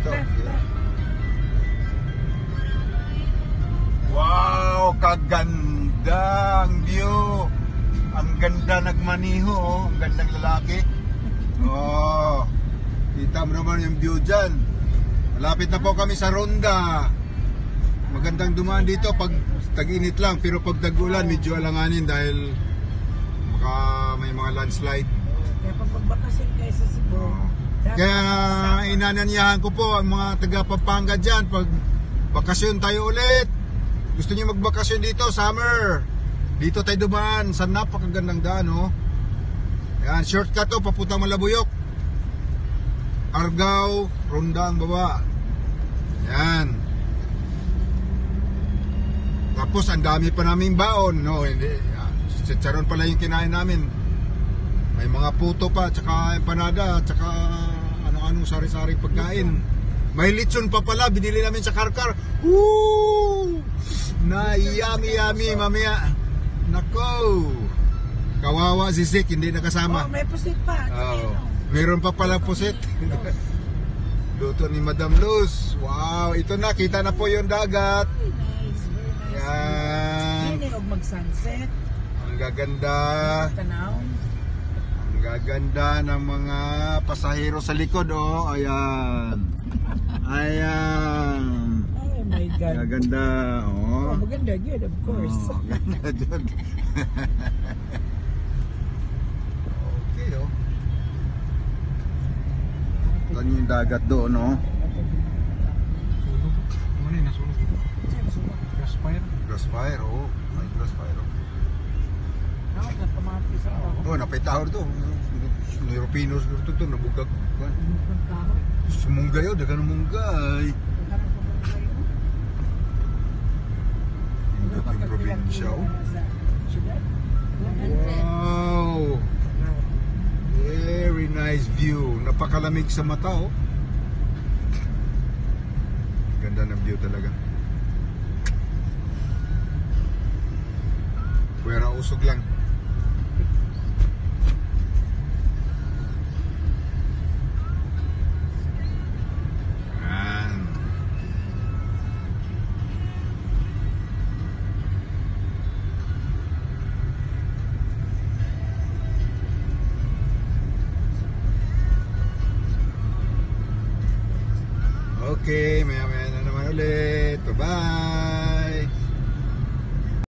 dito. Wow, kaganda ang view. Ang ganda nagmaniho, oh. Ang gandang lalaki. Oh, kita mo naman yung view dyan. Malapit na po kami sa Ronda. Magandang dumaan dito pag tag-init lang, pero pag tag-ulan medyo alanganin dahil baka may mga landslide. Kaya pag magbakasyon kayo sa Cebu, kaya inananyahan ko po ang mga taga Pampanga dyan, pag bakasyon tayo ulit, gusto niyo magbakasyon dito, summer, dito tayo dumaan sa napakagandang daan, oh. Yan, shortcut to, papuntang Malabuyok, Argao, Ronda ang baba. Yan. Tapos ang dami pa naming baon, no, hindi, chicharon pala yung kinain namin. May mga puto pa, tsaka empanada, tsaka ano-anong sari-sari pagkain. May litson pa pala, binili namin sa Karkar. Woo! Na yummy, mamaya. Nako! Kawawa si Zik, hindi nakasama. Oh, may pusit pa. Oh, meron pa pala pusit. Luto ni Madam Luz. Wow, ito na, kita na po yung dagat. Nice, very nice. Yan. Hindi huwag mag-sunset. Ang gaganda. Tanaw. Ang gaganda ng mga pasahero sa likod, oh. Ayan. Ayan. Oh my God. Gaganda, oh. Oh, maganda yun, of course. Oh, ganda dyan. Okay, oh. Ito yung dagat doon, oh. Sunog. Ano yun? Nasunog ito. Crossfire. Grassfire, oh. May grassfire, oh. Oh, napitahor to. Europeanos dito, nabugag. Sumunggay, oh. Dagan munggay. Indot yung probinsya, oh. Wow! Very nice view. Napakalamig sa mata, oh. Ganda ng view talaga. Pwera usog lang. Yan. Okay, maya-maya na naman ulit. Bye-bye!